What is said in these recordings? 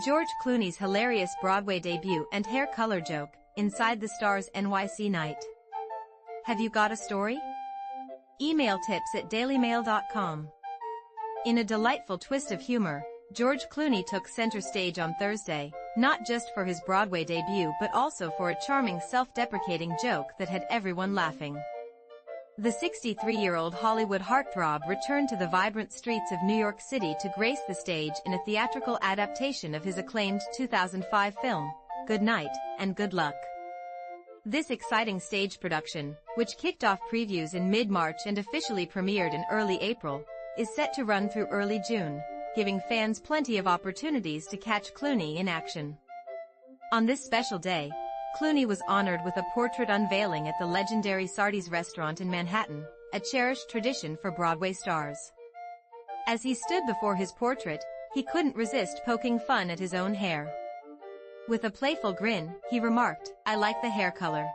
George Clooney's hilarious Broadway debut and hair color joke, inside the star's NYC night. Have you got a story? Email tips@dailymail.com. In a delightful twist of humor, George Clooney took center stage on Thursday, not just for his Broadway debut but also for a charming self-deprecating joke that had everyone laughing. The 63-year-old Hollywood heartthrob returned to the vibrant streets of New York City to grace the stage in a theatrical adaptation of his acclaimed 2005 film, Good Night, and Good Luck. This exciting stage production, which kicked off previews in mid-March and officially premiered in early April, is set to run through early June, giving fans plenty of opportunities to catch Clooney in action. On this special day, Clooney was honored with a portrait unveiling at the legendary Sardi's restaurant in Manhattan, a cherished tradition for Broadway stars. As he stood before his portrait, he couldn't resist poking fun at his own hair. With a playful grin, he remarked, "I like the hair color.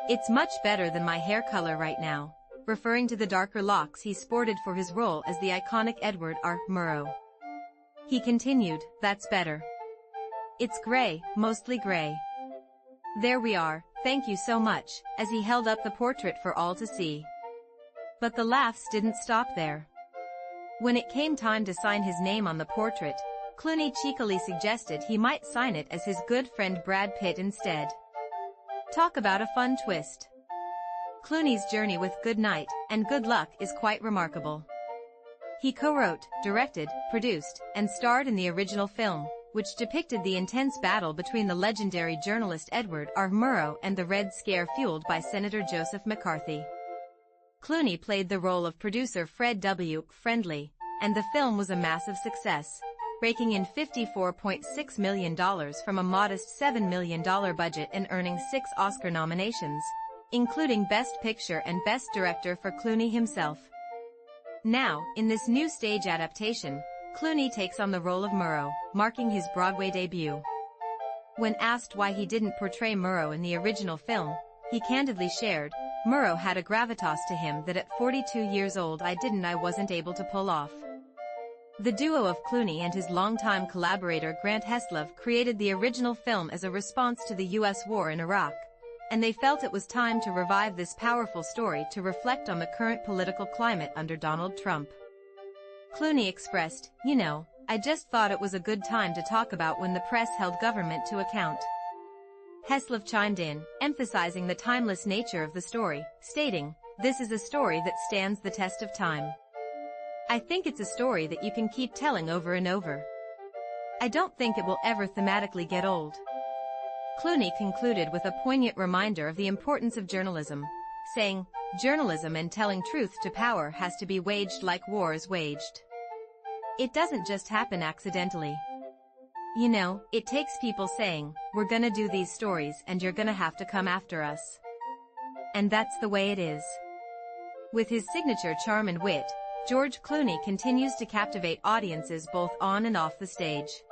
It's much better than my hair color right now," referring to the darker locks he sported for his role as the iconic Edward R. Murrow. He continued, "That's better. It's gray, mostly gray. There we are, thank you so much," as he held up the portrait for all to see. But the laughs didn't stop there. When it came time to sign his name on the portrait, Clooney cheekily suggested he might sign it as his good friend Brad Pitt instead. Talk about a fun twist. Clooney's journey with Good Night and Good Luck is quite remarkable. He co-wrote, directed, produced, and starred in the original film, which depicted the intense battle between the legendary journalist Edward R. Murrow and the Red Scare fueled by Senator Joseph McCarthy. Clooney played the role of producer Fred W. Friendly, and the film was a massive success, raking in $54.6 million from a modest $7 million budget and earning 6 Oscar nominations, including Best Picture and Best Director for Clooney himself. Now, in this new stage adaptation, Clooney takes on the role of Murrow, marking his Broadway debut. When asked why he didn't portray Murrow in the original film, he candidly shared, "Murrow had a gravitas to him that at 42 years old I wasn't able to pull off." The duo of Clooney and his longtime collaborator Grant Heslov created the original film as a response to the U.S. war in Iraq, and they felt it was time to revive this powerful story to reflect on the current political climate under Donald Trump. Clooney expressed, "I just thought it was a good time to talk about when the press held government to account." Heslov chimed in, emphasizing the timeless nature of the story, stating, "This is a story that stands the test of time. I think it's a story that you can keep telling over and over. I don't think it will ever thematically get old." Clooney concluded with a poignant reminder of the importance of journalism, saying, "Journalism and telling truth to power has to be waged like war is waged. It doesn't just happen accidentally. It takes people saying, 'We're gonna do these stories and you're gonna have to come after us.' And that's the way it is." With his signature charm and wit, George Clooney continues to captivate audiences both on and off the stage.